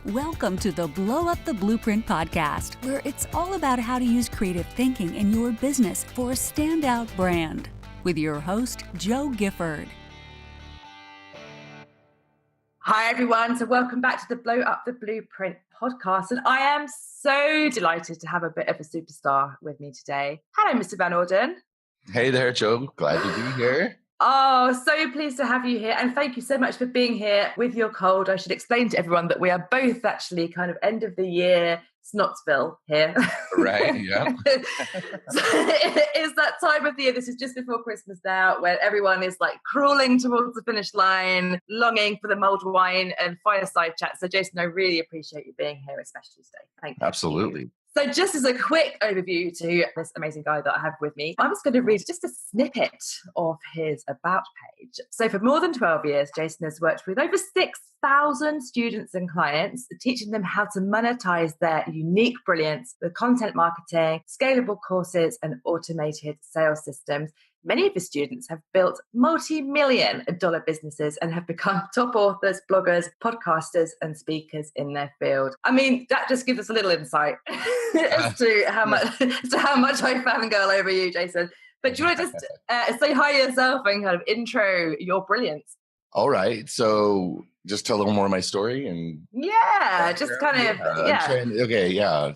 Welcome to the Blow Up the Blueprint podcast, where it's all about how to use creative thinking in your business for a standout brand. With your host, Gifford. Hi, everyone. So welcome back to the Blow Up the Blueprint podcast. And I am so delighted to have a bit of a superstar with me today. Hello, Mr. Van Orden. Hey there, Joe. Glad to be here. Oh, so pleased to have you here. And thank you so much for being here with your cold. I should explain to everyone that we are both actually kind of end of the year Snotsville here. Right, yeah. So it is that time of the year. This is just before Christmas now, where everyone is like crawling towards the finish line, longing for the mulled wine and fireside chat. So Jason, I really appreciate you being here, especially today. Thank you. Absolutely. So just as a quick overview to this amazing guy that I have with me, I'm just going to read just a snippet of his About page. So for more than 12 years, Jason has worked with over 6,000 students and clients, teaching them how to monetize their unique brilliance with content marketing, scalable courses, and automated sales systems. Many of his students have built multi-million dollar businesses and have become top authors, bloggers, podcasters, and speakers in their field. I mean, that just gives us a little insight as to how much I fangirl over you, Jason. But do you want to just say hi yourself and kind of intro your brilliance? All right. So just tell a little more of my story and just kind of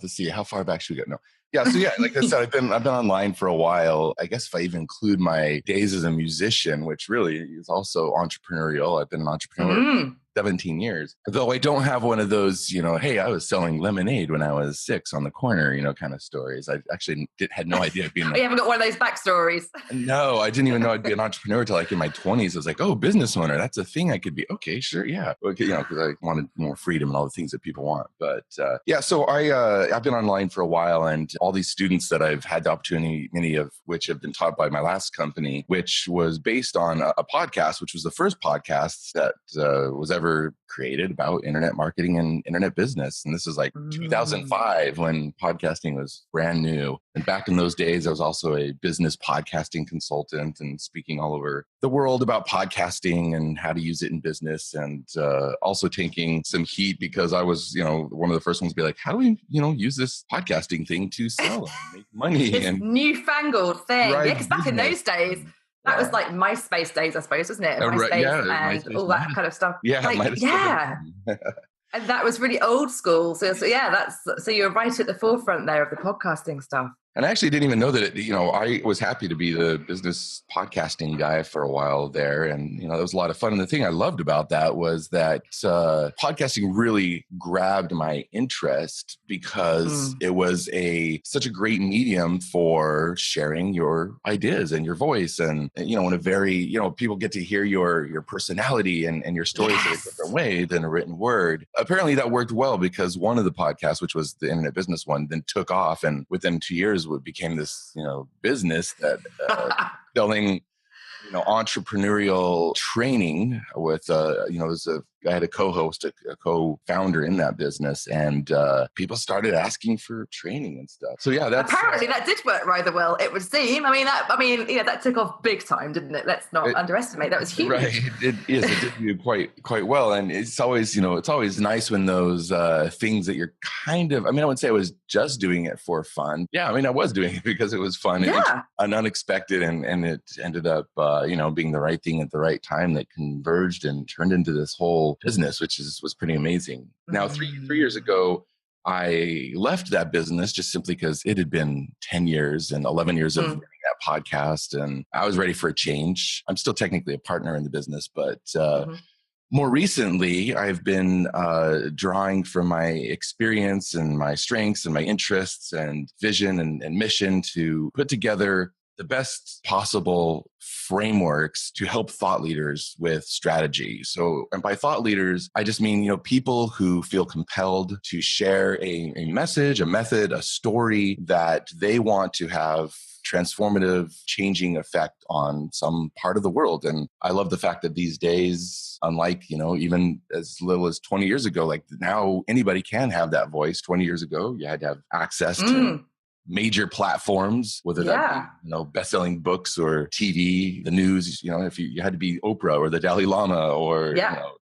Let's see, how far back should we go? No. Yeah. So like I said, I've been online for a while. I guess if I even include my days as a musician, which really is also entrepreneurial. I've been an entrepreneur 17 years. Though I don't have one of those, hey, I was selling lemonade when I was 6 on the corner, kind of stories. I actually had no idea being. You haven't got one of those backstories. No, I didn't even know I'd be an entrepreneur till like in my 20s. I was like, oh, business owner, that's a thing I could be. Okay, sure, yeah. Okay, because I wanted more freedom and all the things that people want. But so I've been online for a while, and all these students that I've had the opportunity, many of which have been taught by my last company, which was based on a podcast, which was the first podcast that was ever created about internet marketing and internet business. And this is like 2005 when podcasting was brand new. And back in those days, I was also a business podcasting consultant and speaking all over the world about podcasting and how to use it in business, and also taking some heat because I was, one of the first ones to be like, how do we, use this podcasting thing to sell and make money? This and newfangled thing. Yeah, because back in those days, that was like MySpace days, I suppose, wasn't it? MySpace and all that kind of stuff. Yeah. And that was really old school. So you're right at the forefront there of the podcasting stuff. And I actually didn't even know that, I was happy to be the business podcasting guy for a while there. And, that was a lot of fun. And the thing I loved about that was that podcasting really grabbed my interest because it was such a great medium for sharing your ideas and your voice. And, in a very, people get to hear your personality and your stories in a different way than a written word. Apparently that worked well because one of the podcasts, which was the internet business one, then took off. And within 2 years, it became this, business that selling, entrepreneurial training with, I had a co-host, a co-founder in that business, and people started asking for training and stuff. So that's apparently that did work rather well. It would seem. That took off big time, didn't it? Let's not underestimate. That was huge. Right. It did do quite well, and it's always, it's always nice when those things that you're kind of. I wouldn't say I was just doing it for fun. Yeah, I was doing it because it was fun and unexpected, and it ended up, being the right thing at the right time that converged and turned into this whole business, which was pretty amazing. Now, three years ago, I left that business just simply because it had been 10 years and 11 years of running that podcast, and I was ready for a change. I'm still technically a partner in the business, but more recently, I've been drawing from my experience and my strengths and my interests and vision and mission to put together the best possible frameworks to help thought leaders with strategy. So, and by thought leaders, I just mean, people who feel compelled to share a message, a method, a story that they want to have transformative, changing effect on some part of the world. And I love the fact that these days, unlike, even as little as 20 years ago, like now anybody can have that voice. 20 years ago, you had to have access to major platforms, whether that be, best-selling books or TV, the news, if you had to be Oprah or the Dalai Lama or,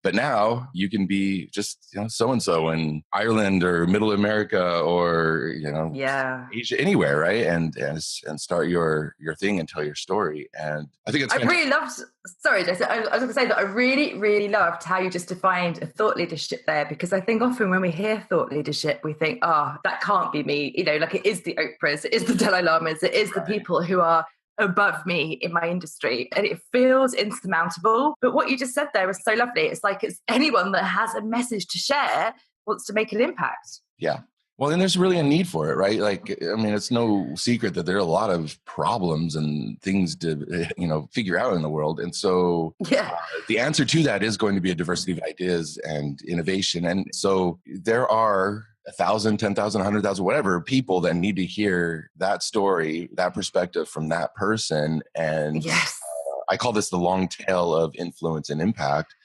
but now you can be just, so-and-so in Ireland or Middle America or, Asia, anywhere, right? And start your thing and tell your story. And I think it's really loved, sorry, Jason, I was going to say that I really, really loved how you just defined a thought leadership there, because I think often when we hear thought leadership, we think, that can't be me. Like it is the Oprahs, it is the Dalai Lamas, it is the people who are above me in my industry, and it feels insurmountable. But what you just said there was so lovely. It's like it's anyone that has a message to share wants to make an impact. Yeah. Well, and there's really a need for it, right? Like, I mean, it's no secret that there are a lot of problems and things to, figure out in the world. And so the answer to that is going to be a diversity of ideas and innovation. And so there are 1,000, 10,000, 100,000, whatever people that need to hear that story, that perspective from that person. And I call this the long tail of influence and impact,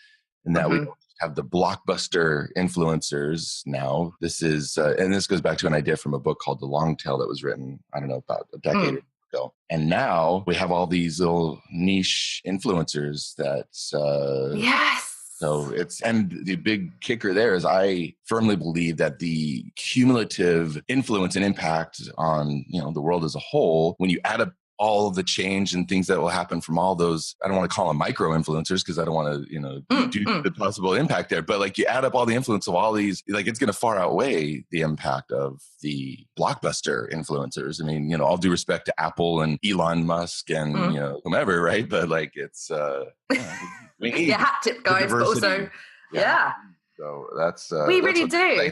and that we have the blockbuster influencers now. This is, and this goes back to an idea from a book called The Long Tail that was written, I don't know, about a decade ago. And now we have all these little niche influencers that, so and the big kicker there is I firmly believe that the cumulative influence and impact on, the world as a whole, when you add up all of the change and things that will happen from all those, I don't want to call them micro influencers because I don't want to, do the possible impact there. But like you add up all the influence of all these, like it's going to far outweigh the impact of the blockbuster influencers. I mean, all due respect to Apple and Elon Musk and, whomever, right? But like it's, we need hat tip guys, but also, So that's, we really do.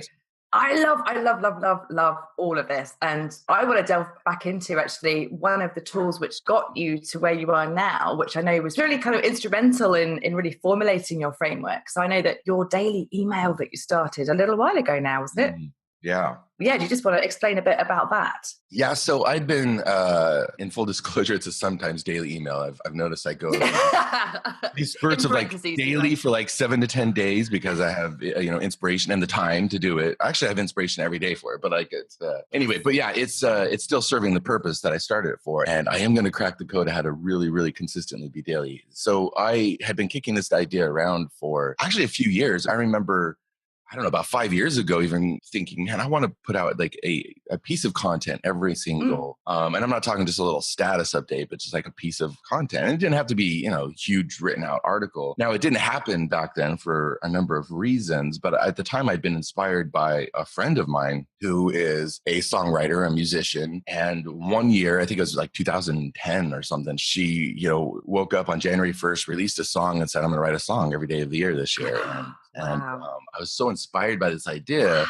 I love all of this. And I want to delve back into actually one of the tools which got you to where you are now, which I know was really kind of instrumental in really formulating your framework. So I know that your daily email that you started a little while ago now, wasn't it? Yeah. Do you just want to explain a bit about that? Yeah, so I've been, in full disclosure, it's a sometimes daily email. I've noticed I go these spurts of like daily for like 7 to 10 days because I have, inspiration and the time to do it. Actually, I have inspiration every day for it, but like it's, anyway, but yeah, it's still serving the purpose that I started it for. And I am going to crack the code of how to really, really consistently be daily. So I had been kicking this idea around for actually a few years. I remember, I don't know, about 5 years ago, even thinking, man, I want to put out like a piece of content every single, and I'm not talking just a little status update, but just like a piece of content. And it didn't have to be, huge written out article. Now it didn't happen back then for a number of reasons, but at the time I'd been inspired by a friend of mine who is a songwriter, a musician. And one year, I think it was like 2010 or something, she, woke up on January 1st, released a song and said, I'm going to write a song every day of the year this year. And I was so inspired by this idea.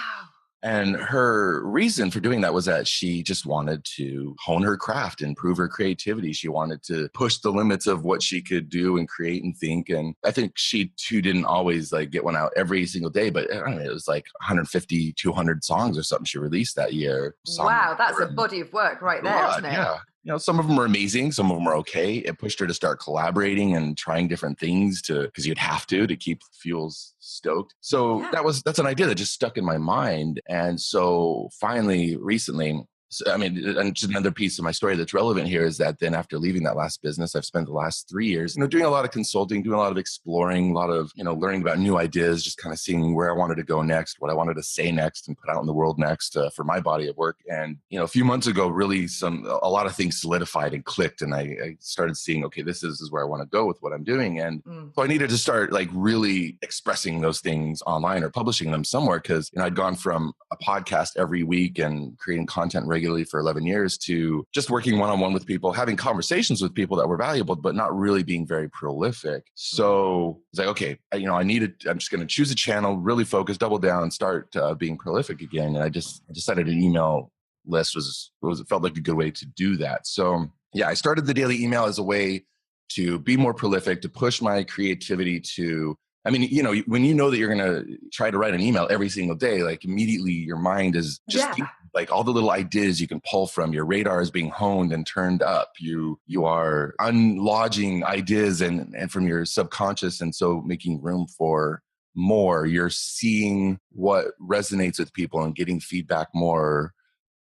And her reason for doing that was that she just wanted to hone her craft, improve her creativity. She wanted to push the limits of what she could do and create and think. And I think she too didn't always like get one out every single day, but I don't know, it was like 150, 200 songs or something she released that year. Wow, that's a body of work right there, isn't it? Yeah. Some of them are amazing. Some of them are okay. It pushed her to start collaborating and trying different things because you'd have to keep fuels stoked. So that's an idea that just stuck in my mind. And so finally, recently, and just another piece of my story that's relevant here is that then after leaving that last business, I've spent the last 3 years, doing a lot of consulting, doing a lot of exploring, a lot of, learning about new ideas, just kind of seeing where I wanted to go next, what I wanted to say next and put out in the world next for my body of work. And, a few months ago, really a lot of things solidified and clicked. And I started seeing, okay, this is where I want to go with what I'm doing. And so I needed to start like really expressing those things online or publishing them somewhere. Cause I'd gone from a podcast every week and creating content regularly for 11 years to just working one-on-one with people, having conversations with people that were valuable, but not really being very prolific. So it's like, okay, I'm just going to choose a channel, really focus, double down, start being prolific again. And I decided an email list it felt like a good way to do that. So yeah, I started the daily email as a way to be more prolific, to push my creativity to, when you know that you're going to try to write an email every single day, like immediately your mind is just like all the little ideas you can pull from, your radar is being honed and turned up. You are unlodging ideas and from your subconscious. And so making room for more, you're seeing what resonates with people and getting feedback more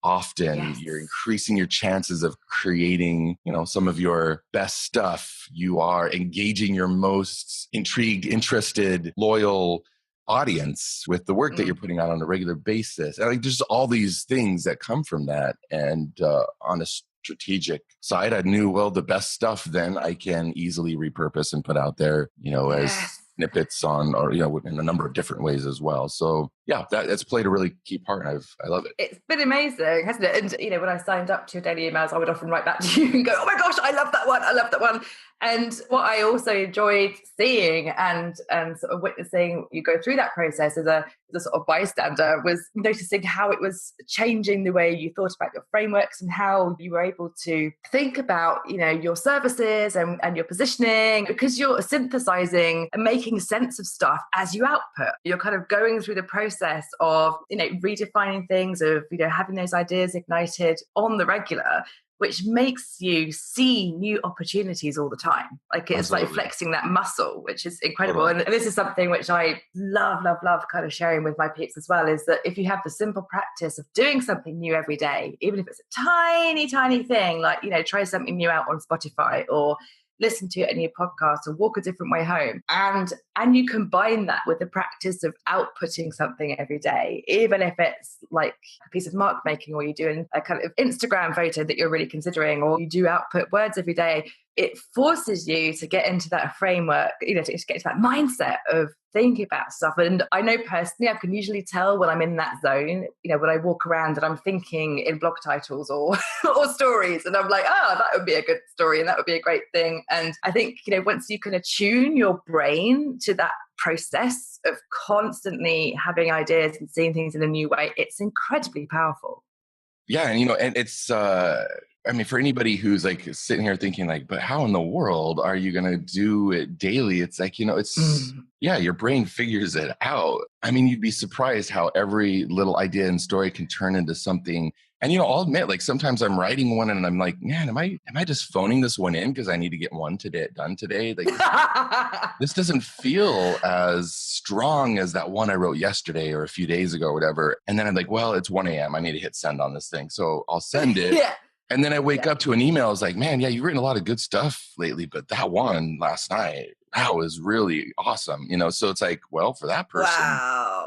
often. You're increasing your chances of creating, some of your best stuff. You are engaging your most intrigued, interested, loyal audience with the work that you're putting out on a regular basis. And there's all these things that come from that. And on a strategic side, I knew, well, the best stuff then I can easily repurpose and put out there, as snippets on, or, in a number of different ways as well. So yeah, that's played a really key part. And I love it. It's been amazing, hasn't it? And, when I signed up to your daily emails, I would often write back to you and go, oh my gosh, I love that one. I love that one. And what I also enjoyed seeing and sort of witnessing you go through that process as a sort of bystander was noticing how it was changing the way you thought about your frameworks and how you were able to think about, your services and your positioning, because you're synthesizing and making sense of stuff as you output. You're kind of going through the process of, redefining things, of, having those ideas ignited on the regular, which makes you see new opportunities all the time. Like it's Absolutely. Like flexing that muscle, which is incredible. Totally. And this is something which I love kind of sharing with my peeps as well, is that if you have the simple practice of doing something new every day, even if it's a tiny, tiny thing, like, try something new out on Spotify or listen to a new podcast or walk a different way home. And you combine that with the practice of outputting something every day, even if it's like a piece of mark making, or you're doing a kind of Instagram photo that you're really considering, or you do output words every day. It forces you to get into that framework, to get into that mindset of thinking about stuff. And I know personally, I can usually tell when I'm in that zone, when I walk around and I'm thinking in blog titles or stories, and I'm like, oh, that would be a good story and that would be a great thing. And I think, once you can attune your brain to that process of constantly having ideas and seeing things in a new way, it's incredibly powerful. Yeah. And, and it's, for anybody who's like sitting here thinking like, but how in the world are you going to do it daily? It's like, your brain figures it out. You'd be surprised how every little idea and story can turn into something. And, I'll admit, like sometimes I'm writing one and I'm like, man, am I just phoning this one in because I need to get one done today? Like this doesn't feel as strong as that one I wrote yesterday or a few days ago or whatever. And then I'm like, well, it's 1 a.m. I need to hit send on this thing. So I'll send it. Yeah. And then I wake up to an email. It's like, man, yeah, you've written a lot of good stuff lately, but that one last night, that was really awesome. So it's like, well, for that person,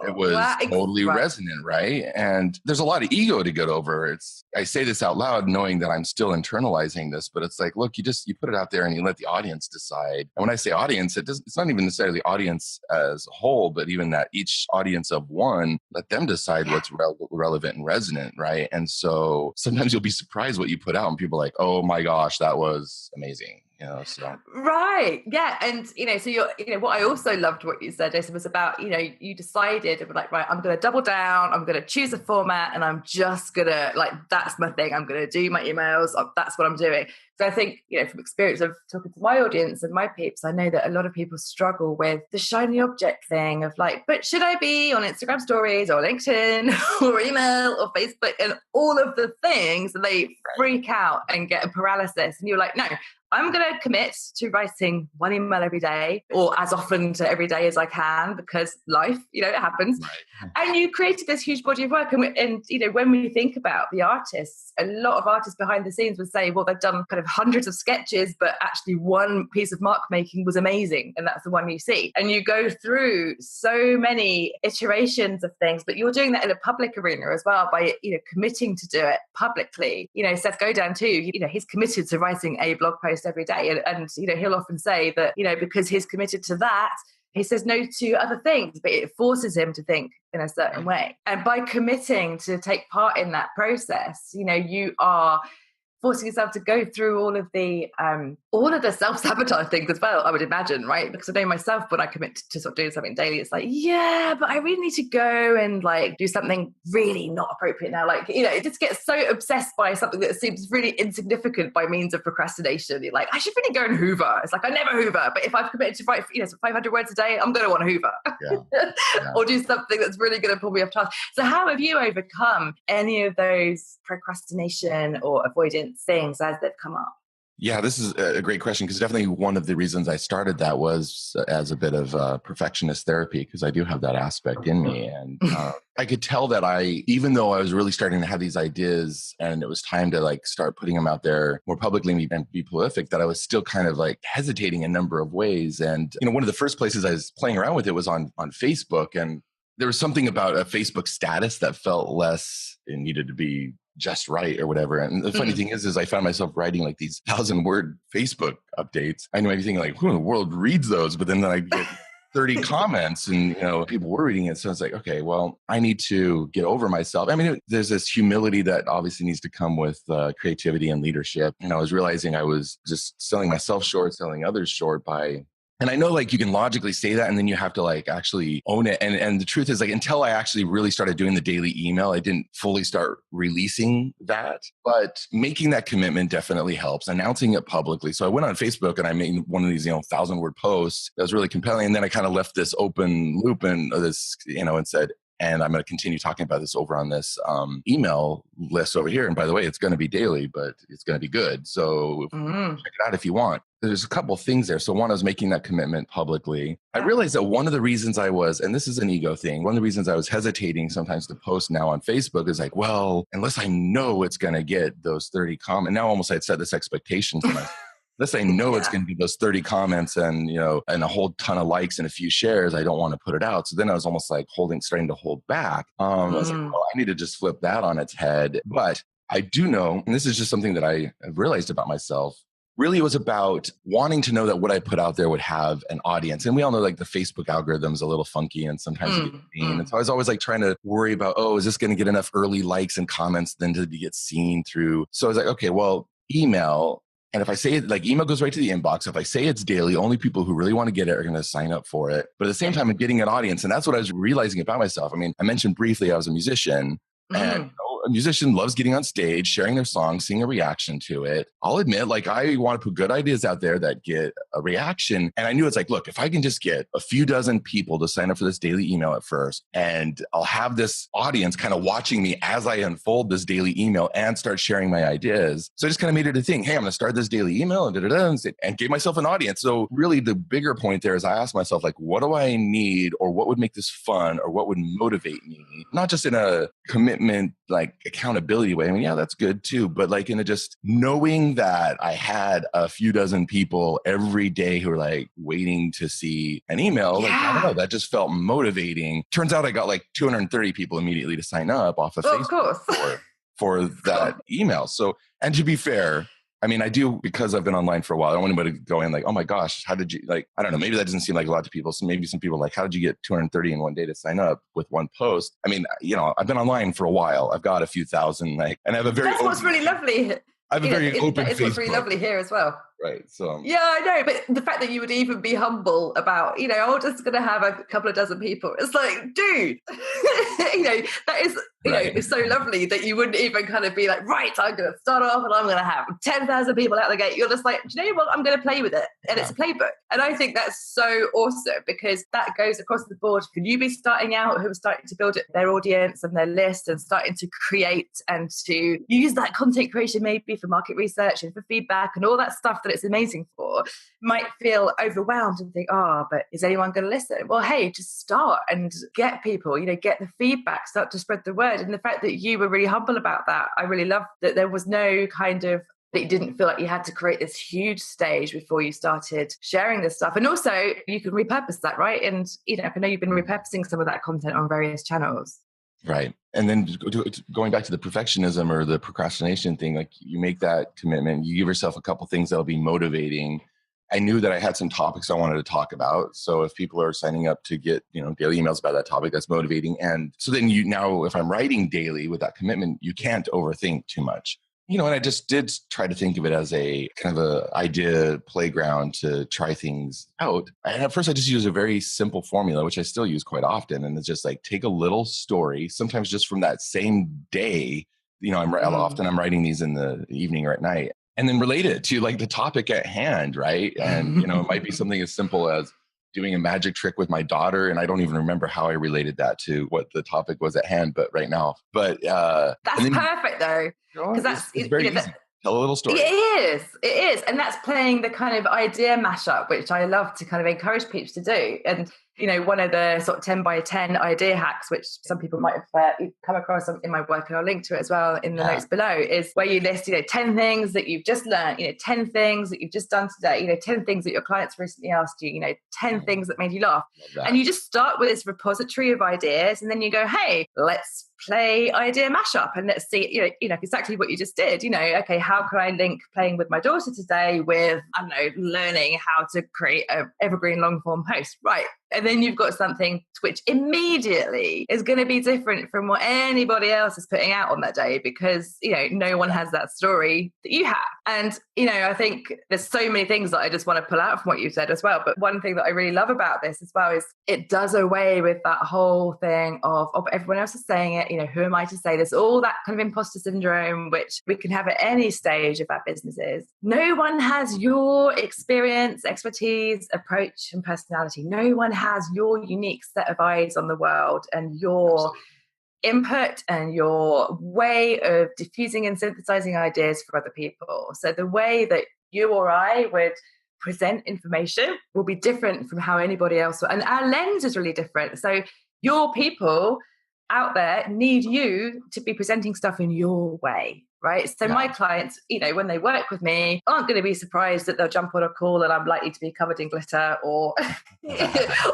it was totally resonant, right? And there's a lot of ego to get over. I say this out loud, knowing that I'm still internalizing this, but it's like, look, you put it out there and you let the audience decide. And when I say audience, it's not even necessarily the audience as a whole, but even that each audience of one, let them decide what's relevant and resonant, right? And so sometimes you'll be surprised what you put out and people are like, oh my gosh, that was amazing. So. Right. Yeah. And, so what I also loved what you said, Jason, was about, you decided, like, right, I'm going to double down, I'm going to choose a format, and I'm just going to, like, that's my thing. I'm going to do my emails. That's what I'm doing. So I think, from experience of talking to my audience and my peeps, I know that a lot of people struggle with the shiny object thing of like, but should I be on Instagram stories or LinkedIn or email or Facebook and all of the things, and they freak out and get a paralysis. And you're like, no, I'm going to commit to writing one email every day, or as often to every day as I can, because life, it happens. Right. And you created this huge body of work. And when we think about the artists, a lot of artists behind the scenes would say, well, they've done kind of hundreds of sketches, but actually one piece of mark making was amazing. And that's the one you see. And you go through so many iterations of things, but you're doing that in a public arena as well by, committing to do it publicly. Seth Godin too, he's committed to writing a blog post every day. And he'll often say that, because he's committed to that, he says no to other things, but it forces him to think in a certain way. And by committing to take part in that process, you are forcing yourself to go through all of the self-sabotage things as well, I would imagine, right? Because I know myself, when I commit to sort of doing something daily, it's like, yeah, but I really need to go and like do something really not appropriate now. Like, it just gets so obsessed by something that seems really insignificant by means of procrastination. You're like, I should really go and hoover. It's like, I never hoover, but if I've committed to write, 500 words a day, I'm going to want to hoover. Yeah. Or do something that's really going to pull me off task. So how have you overcome any of those procrastination or avoidance things as they've come up? Yeah, this is a great question, because definitely one of the reasons I started that was as a bit of perfectionist therapy, because I do have that aspect in me. And I could tell that even though I was really starting to have these ideas and it was time to like start putting them out there more publicly and be prolific, that I was still kind of like hesitating a number of ways. And, one of the first places I was playing around with it was on Facebook. And there was something about a Facebook status that felt less, it needed to be just right or whatever. And the funny thing is I found myself writing like these 1,000-word Facebook updates. I know everything like, who in the world reads those? But then I get 30 comments and, people were reading it. So it's like, okay, well, I need to get over myself. I mean, there's this humility that obviously needs to come with creativity and leadership. And I was realizing I was just selling myself short, selling others short and I know like you can logically say that, and then you have to like actually own it. And the truth is like, until I actually really started doing the daily email, I didn't fully start releasing that. But making that commitment definitely helps, announcing it publicly. So I went on Facebook and I made one of these, 1,000-word posts that was really compelling. And then I kind of left this open loop and this, and said, and I'm going to continue talking about this over on this email list over here. And by the way, it's going to be daily, but it's going to be good. So check it out if you want. There's a couple of things there. So one, I was making that commitment publicly. I realized that one of the reasons and this is an ego thing, one of the reasons I was hesitating sometimes to post now on Facebook is like, well, unless I know it's going to get those 30 comments. Now almost I'd set this expectation for myself. Unless I know it's going to be those 30 comments and, and a whole ton of likes and a few shares, I don't want to put it out. So then I was almost like starting to hold back. I was like, well, I need to just flip that on its head. But I do know, and this is just something that I have realized about myself, really it was about wanting to know that what I put out there would have an audience. And we all know like the Facebook algorithm is a little funky and sometimes you get seen. And so I was always like trying to worry about, is this going to get enough early likes and comments then to get seen through? So I was like, okay, well, email. And if I say it, like email goes right to the inbox. If I say it's daily, only people who really want to get it are going to sign up for it. But at the same time, I'm getting an audience. And that's what I was realizing about myself. I mean, I mentioned briefly I was a musician. And a musician loves getting on stage, sharing their song, seeing a reaction to it. I'll admit, like, I want to put good ideas out there that get a reaction. And I knew it's like, look, if I can just get a few dozen people to sign up for this daily email at first, and I'll have this audience kind of watching me as I unfold this daily email and start sharing my ideas. So I just kind of made it a thing. Hey, I'm going to start this daily email and gave myself an audience. So really the bigger point there is I asked myself, like, what do I need, or what would make this fun, or what would motivate me? Not just in a commitment, like accountability way. I mean, yeah, that's good too. But like in a just knowing that I had a few dozen people every day who were like waiting to see an email, like, I don't know, that just felt motivating. Turns out I got like 230 people immediately to sign up off of Facebook for that email. So, and to be fair, I mean, I do, because I've been online for a while, I don't want anybody to go in like, oh my gosh, how did you, like, I don't know, maybe that doesn't seem like a lot to people. So maybe some people are like, how did you get 230 in one day to sign up with one post? I mean, I've been online for a while. I've got a few thousand, like, and I have a very, that's what's really lovely. I have a very open Facebook. It's what's really lovely here as well. Right. So yeah, I know. But the fact that you would even be humble about, I'm just going to have a couple of dozen people. It's like, dude, that is, it's so lovely that you wouldn't even kind of be like, right, I'm going to start off and I'm going to have 10,000 people out the gate. You're just like, do you know what? I'm going to play with it. And it's a playbook. And I think that's so awesome, because that goes across the board for newbies starting out who are starting to build their audience and their list and starting to create and to use that content creation maybe for market research and for feedback and all that stuff that it's amazing for, might feel overwhelmed and think, but is anyone going to listen? Well, hey, just start and get people, get the feedback, start to spread the word. And the fact that you were really humble about that, I really love that there was no kind of, that you didn't feel like you had to create this huge stage before you started sharing this stuff. And also you can repurpose that, right? And, I know you've been repurposing some of that content on various channels. Right. And then going back to the perfectionism or the procrastination thing, like you make that commitment, you give yourself a couple things that'll be motivating. I knew that I had some topics I wanted to talk about. So if people are signing up to get, daily emails about that topic, that's motivating. And so then if I'm writing daily with that commitment, you can't overthink too much. And I just did try to think of it as a kind of a idea playground to try things out. And at first I just used a very simple formula, which I still use quite often. And it's just like, take a little story, sometimes just from that same day. Often I'm writing these in the evening or at night, and then relate it to like the topic at hand. Right. And, it might be something as simple as doing a magic trick with my daughter. And I don't even remember how I related that to what the topic was at hand, but right now, that's perfect though. Because it's very easy. Tell a little story. It is. And that's playing the kind of idea mashup, which I love to kind of encourage people to do. And, one of the sort of 10 by 10 idea hacks, which some people might have come across in my work, and I'll link to it as well in the notes below, is where you list, 10 things that you've just learned, 10 things that you've just done today, 10 things that your clients recently asked you, 10 things that made you laugh. And you just start with this repository of ideas, and then you go, hey, let's play idea mashup, and let's see, exactly what you just did. Okay, how can I link playing with my daughter today with, I don't know, learning how to create an evergreen long form post, right? And then you've got something which immediately is going to be different from what anybody else is putting out on that day, because, no one has that story that you have. And, I think there's so many things that I just want to pull out from what you said as well. But one thing that I really love about this as well is it does away with that whole thing of everyone else is saying it, who am I to say this? All that kind of imposter syndrome, which we can have at any stage of our businesses. No one has your experience, expertise, approach, and personality. No one has your unique set of eyes on the world and your input and your way of diffusing and synthesizing ideas for other people. So the way that you or I would present information will be different from how anybody else will. And our lens is really different. So your people out there need you to be presenting stuff in your way, right? So my clients, when they work with me, aren't going to be surprised that they'll jump on a call and I'm likely to be covered in glitter or,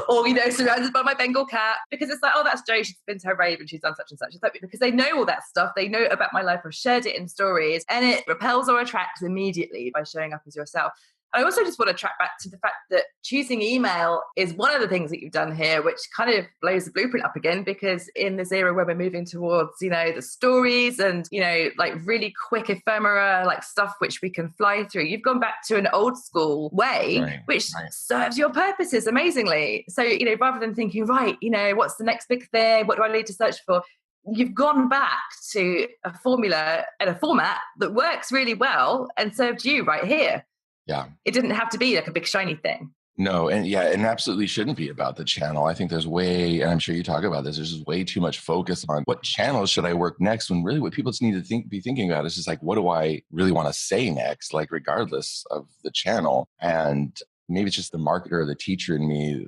or, surrounded by my Bengal cat, because it's like, oh, that's Jo, she's been to her rave and she's done such and such. Because they know all that stuff. They know about my life. I've shared it in stories, and it repels or attracts immediately by showing up as yourself. I also just want to track back to the fact that choosing email is one of the things that you've done here, which kind of blows the blueprint up again, because in this era where we're moving towards, the stories and, like really quick ephemera, like stuff which we can fly through, you've gone back to an old school way, which serves your purposes amazingly. So, rather than thinking, right, what's the next big thing? What do I need to search for? You've gone back to a formula and a format that works really well and served you right here. Yeah. It didn't have to be like a big shiny thing. No. And absolutely shouldn't be about the channel. I think there's and I'm sure you talk about this, there's just way too much focus on what channels should I work next, when really what people just need to be thinking about is just like, what do I really want to say next? Like, regardless of the channel. And maybe it's just the marketer or the teacher in me,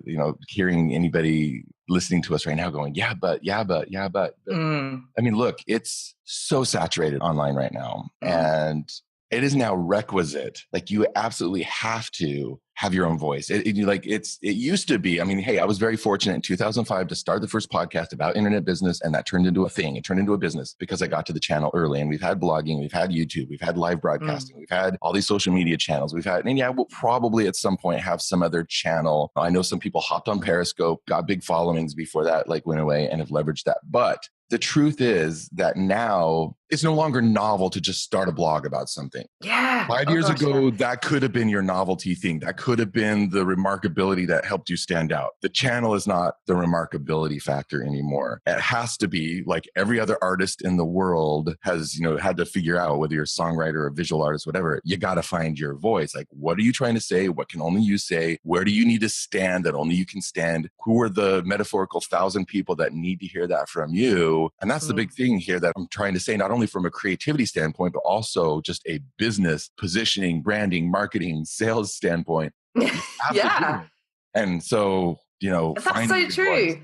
hearing anybody listening to us right now going, but. I mean, look, it's so saturated online right now. And it is now requisite. Like, you absolutely have to have your own voice. It used to be, I mean, hey, I was very fortunate in 2005 to start the first podcast about internet business, and that turned into a thing. It turned into a business because I got to the channel early, and we've had blogging, we've had YouTube, we've had live broadcasting, we've had all these social media channels, and we'll probably at some point have some other channel. I know some people hopped on Periscope, got big followings before that went away, and have leveraged that. But the truth is that now it's no longer novel to just start a blog about something. Yeah. 5 years ago, that could have been your novelty thing. That could have been the remarkability that helped you stand out. The channel is not the remarkability factor anymore. It has to be like every other artist in the world has, had to figure out, whether you're a songwriter or a visual artist, whatever, you got to find your voice. Like, what are you trying to say? What can only you say? Where do you need to stand that only you can stand? Who are the metaphorical 1,000 people that need to hear that from you? And that's the big thing here that I'm trying to say, not only from a creativity standpoint, but also just a business positioning, branding, marketing, sales standpoint. Yeah. And so, that's so true.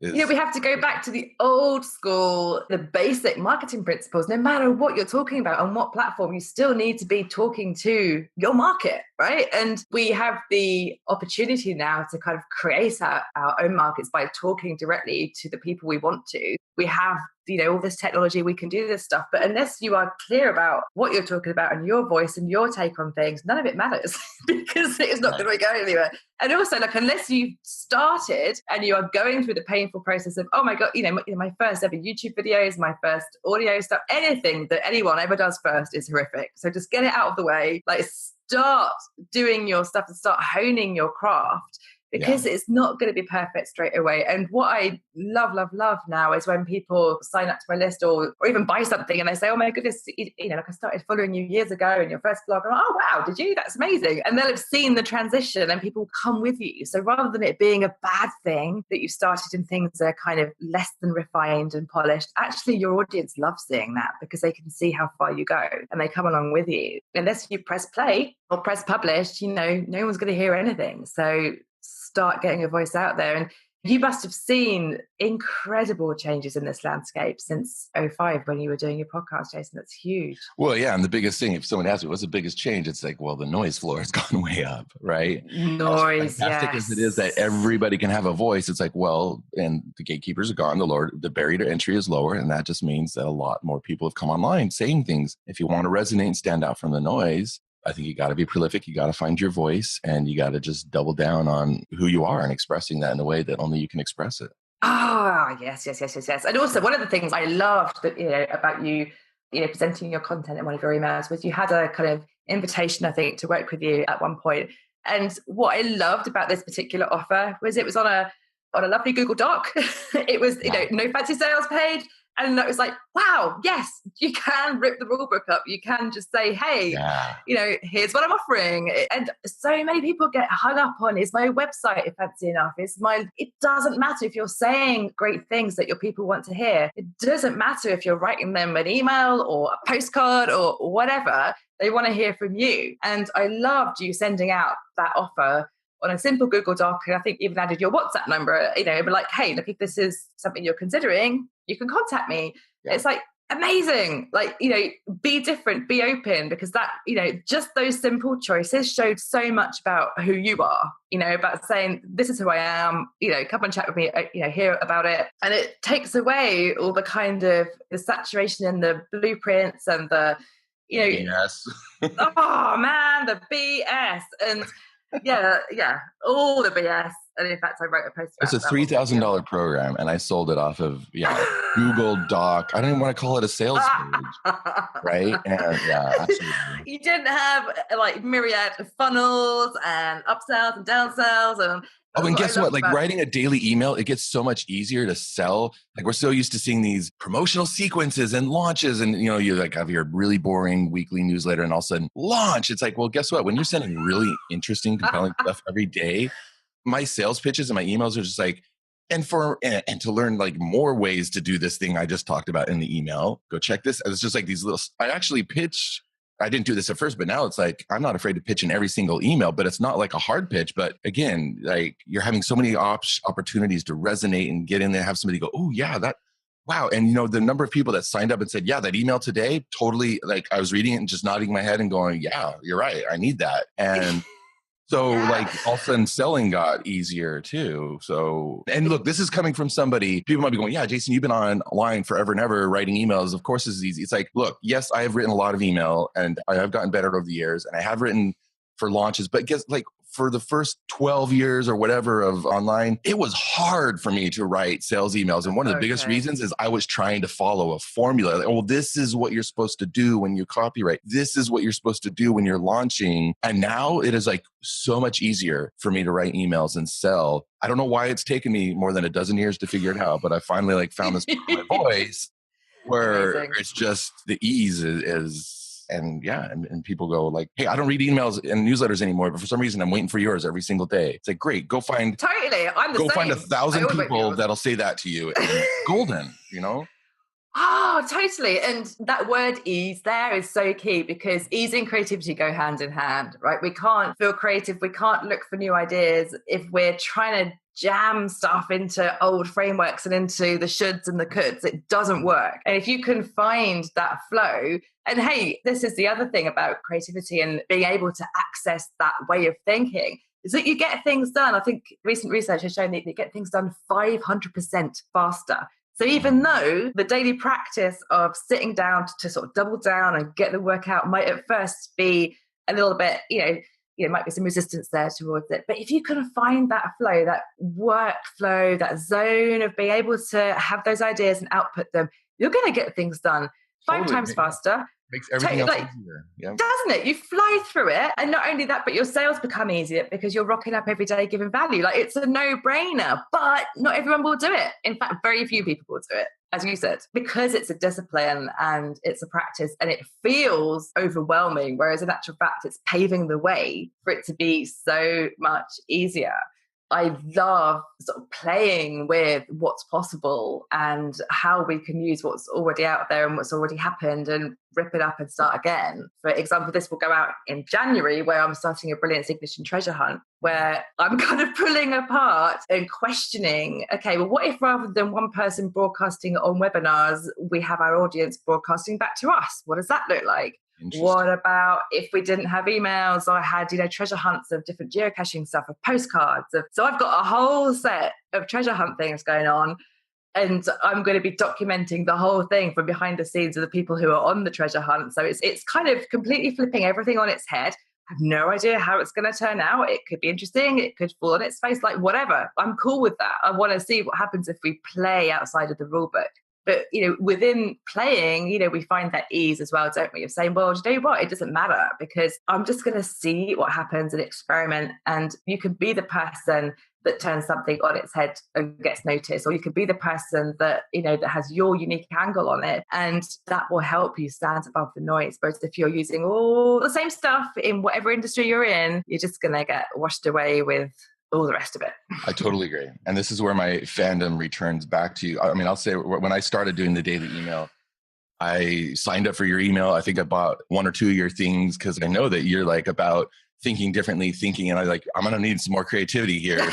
We have to go back to the old school, the basic marketing principles. No matter what you're talking about on what platform, you still need to be talking to your market, right? And we have the opportunity now to kind of create our own markets by talking directly to the people we want to. We have, all this technology, we can do this stuff. But unless you are clear about what you're talking about and your voice and your take on things, none of it matters because it is not going to go anywhere. And also, unless you've started and you are going through the painful process of, oh my God, my first ever YouTube videos, my first audio stuff, anything that anyone ever does first is horrific. So just get it out of the way. Start doing your stuff and start honing your craft. because it's not going to be perfect straight away. And what I love now is when people sign up to my list or even buy something and they say, oh my goodness, like I started following you years ago in your first blog. I'm like, oh wow, did you? That's amazing. And they'll have seen the transition and people come with you. So rather than it being a bad thing that you started in things that are kind of less than refined and polished, actually your audience loves seeing that because they can see how far you go and they come along with you. Unless you press play or press publish, no one's going to hear anything. So start getting your voice out there. And you must have seen incredible changes in this landscape since 2005 when you were doing your podcast, Jason. That's huge. Well, yeah. And the biggest thing, if someone asks me, what's the biggest change? It's like, well, the noise floor has gone way up, right? Noise, fantastic as it is that everybody can have a voice, it's like, well, and the gatekeepers are gone. The barrier to entry is lower. And that just means that a lot more people have come online saying things. If you want to resonate and stand out from the noise, I think you got to be prolific. You got to find your voice and you got to just double down on who you are and expressing that in a way that only you can express it. Ah, yes. And also one of the things I loved that, about you, presenting your content in one of your emails was you had a kind of invitation, I think, to work with you at one point. And what I loved about this particular offer was it was on a lovely Google Doc. It was, no fancy sales page. And it was like, wow, yes, you can rip the rule book up. You can just say, hey, here's what I'm offering. And so many people get hung up on, is my website fancy enough? It doesn't matter if you're saying great things that your people want to hear. It doesn't matter if you're writing them an email or a postcard or whatever. They want to hear from you. And I loved you sending out that offer on a simple Google Doc, and I think even added your WhatsApp number, but like, hey, look, if this is something you're considering, you can contact me. Yeah. It's like amazing, like, be different, be open, because that, just those simple choices showed so much about who you are, about saying, this is who I am, come and chat with me, hear about it. And it takes away all the kind of the saturation in the blueprints and the, BS. Oh man, the BS. And yeah, all the BS. And in fact, I wrote a post about it's a $3,000 program, and I sold it off of Google Doc. I don't even want to call it a sales page, right? And yeah, absolutely. You didn't have like myriad of funnels and upsells and downsells and. Oh, and guess what? Like writing a daily email, it gets so much easier to sell. Like we're so used to seeing these promotional sequences and launches, and you like have your really boring weekly newsletter, and all of a sudden launch. It's like, well, guess what? When you're sending really interesting, compelling stuff every day, my sales pitches and my emails are just like, and to learn like more ways to do this thing I just talked about in the email, go check this. It's just like these little. I actually pitch. I didn't do this at first, but now it's like, I'm not afraid to pitch in every single email, but it's not like a hard pitch. But again, like you're having so many opportunities to resonate and get in there, have somebody go, oh yeah, wow. And the number of people that signed up and said, yeah, that email today, totally, like I was reading it and just nodding my head and going, yeah, you're right. I need that. And so like all of a sudden selling got easier too. So, and look, this is coming from somebody, people might be going, yeah, Jason, you've been online forever and ever writing emails. Of course this is easy. It's like, look, yes, I have written a lot of email and I have gotten better over the years, and I have written for launches, but guess like for the first 12 years or whatever of online, it was hard for me to write sales emails. And one of the biggest reasons is I was trying to follow a formula. Like, oh, this is what you're supposed to do when you copyright. This is what you're supposed to do when you're launching. And now it is like so much easier for me to write emails and sell. I don't know why it's taken me more than a dozen years to figure it out, but I finally like found this my voice where it's just the ease is. And yeah, and people go like, hey, I don't read emails and newsletters anymore, but for some reason I'm waiting for yours every single day. It's like, great, go find find 1,000 people that'll say that to you. And golden, Oh, totally. And that word ease there is so key, because ease and creativity go hand in hand, right? We can't feel creative. We can't look for new ideas if we're trying to jam stuff into old frameworks and into the shoulds and the coulds. It doesn't work. And if you can find that flow, and hey, this is the other thing about creativity and being able to access that way of thinking, is that you get things done. I think recent research has shown that you get things done 500% faster. So even though the daily practice of sitting down to sort of double down and get the work out might at first be a little bit, might be some resistance there towards it. But if you can find that flow, that workflow, that zone of being able to have those ideas and output them, you're going to get things done 5 times faster. Makes everything else easier. Yeah. Doesn't it? You fly through it. And not only that, but your sales become easier because you're rocking up every day giving value. Like, it's a no-brainer, but not everyone will do it. In fact, very few people will do it, as you said, because it's a discipline and it's a practice and it feels overwhelming, whereas in actual fact, it's paving the way for it to be so much easier. I love sort of playing with what's possible and how we can use what's already out there and what's already happened and rip it up and start again. For example, this will go out in January, where I'm starting a Brilliance Ignition treasure hunt, where I'm kind of pulling apart and questioning, okay, well, what if rather than one person broadcasting on webinars, we have our audience broadcasting back to us? What does that look like? What about if we didn't have emails? I had, treasure hunts of different geocaching stuff, of postcards. So I've got a whole set of treasure hunt things going on. And I'm going to be documenting the whole thing from behind the scenes of the people who are on the treasure hunt. So it's kind of completely flipping everything on its head. I have no idea how it's going to turn out. It could be interesting. It could fall on its face, like whatever. I'm cool with that. I want to see what happens if we play outside of the rule book. But, within playing, we find that ease as well, don't we? Of saying, well, you know what? It doesn't matter because I'm just going to see what happens and experiment. And you can be the person that turns something on its head and gets noticed, or you could be the person that, that has your unique angle on it. And that will help you stand above the noise. But if you're using all the same stuff in whatever industry you're in, you're just going to get washed away with all the rest of it. I totally agree. And this is where my fandom returns back to you. I mean, I'll say when I started doing the daily email, I signed up for your email. I think I bought 1 or 2 of your things because I know that you're like about thinking differently, and I'm going to need some more creativity here. So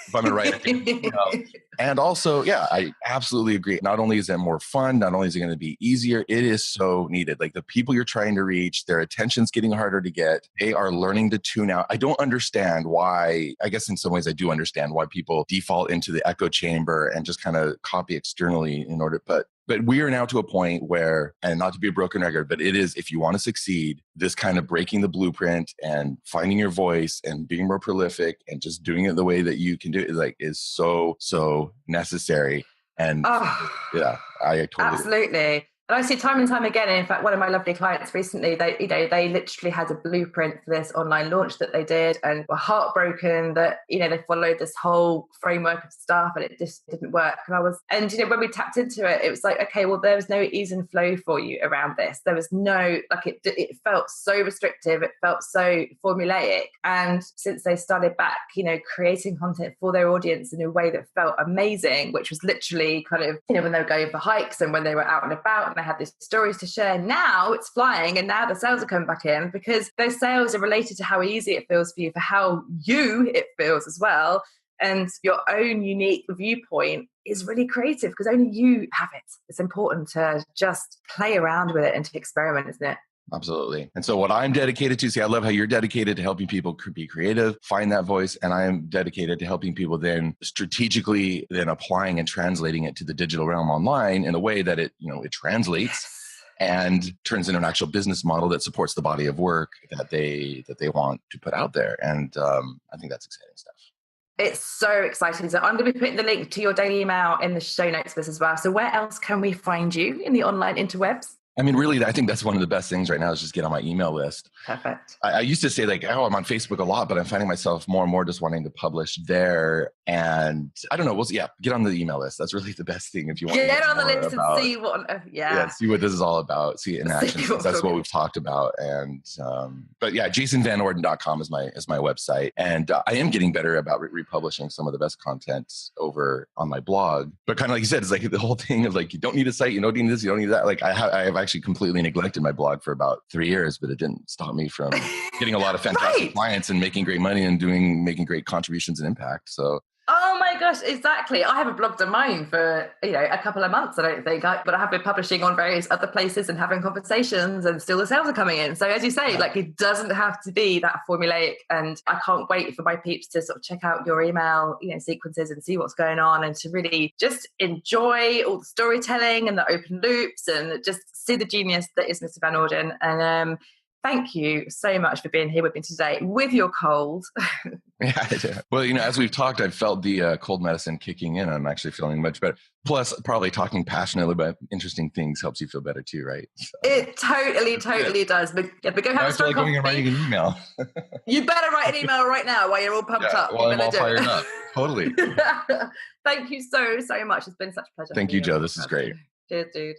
if I'm going to write an email. And also, yeah, I absolutely agree. Not only is it more fun, not only is it going to be easier, it is so needed. Like the people you're trying to reach, their attention's getting harder to get. They are learning to tune out. I don't understand why, I guess in some ways I do understand why people default into the echo chamber and just kind of copy externally in order, but we are now to a point where, and not to be a broken record, but it is, if you want to succeed, this kind of breaking the blueprint and finding your voice and being more prolific and just doing it the way that you can do it, is so necessary. And yeah, I totally absolutely agree. And I see time and time again, and in fact, one of my lovely clients recently, they literally had a blueprint for this online launch that they did and were heartbroken that, they followed this whole framework of stuff and it just didn't work. And when we tapped into it, it was like, okay, well, there was no ease and flow for you around this. There was no, it felt so restrictive. It felt so formulaic. And since they started back, creating content for their audience in a way that felt amazing, which was literally kind of, when they were going for hikes and when they were out and about, and I had these stories to share. Now it's flying and now the sales are coming back in because those sales are related to how easy it feels for you, for how it feels as well. And your own unique viewpoint is really creative because only you have it. It's important to just play around with it and to experiment, isn't it? Absolutely. And so what I'm dedicated to, I love how you're dedicated to helping people be creative, find that voice. And I am dedicated to helping people then strategically then applying and translating it to the digital realm online in a way that it translates and turns into an actual business model that supports the body of work that they want to put out there. And I think that's exciting stuff. It's so exciting. So I'm going to be putting the link to your daily email in the show notes for this as well. So where else can we find you in the online interwebs? I mean, really, I think that's one of the best things right now is just get on my email list. Perfect. I used to say I'm on Facebook a lot, but I'm finding myself more and more just wanting to publish there. And I don't know. Get on the email list. That's really the best thing if you want to get on the list and see what see what this is all about. See it in action. That's what we've talked about. And but yeah, jasonvanorden.com is my website. And I am getting better about republishing some of the best content over on my blog. But kind of like you said, it's like the whole thing of like, you don't need a site, you don't need this, you don't need that. Like I have actually completely neglected my blog for about 3 years, but it didn't stop me from getting a lot of fantastic clients and making great money and making great contributions and impact. So oh my gosh, exactly. I haven't blogged on mine for a couple of months, I don't think, but I have been publishing on various other places and having conversations, and still the sales are coming in. So as you say, it doesn't have to be that formulaic. And I can't wait for my peeps to sort of check out your email sequences and see what's going on, and to really just enjoy all the storytelling and the open loops and just see the genius that is Mr. Van Orden. And thank you so much for being here with me today with your cold. Yeah, I do. Well, as we've talked, I've felt the cold medicine kicking in. I'm actually feeling much better. Plus, probably talking passionately about interesting things helps you feel better too, right? So, it totally does. But go have a strong going and writing an email. You better write an email right now while you're all pumped up. While I'm all fired up. Totally. Thank you so much. It's been such a pleasure. Thank you, Joe. This is great. Cheers, dude.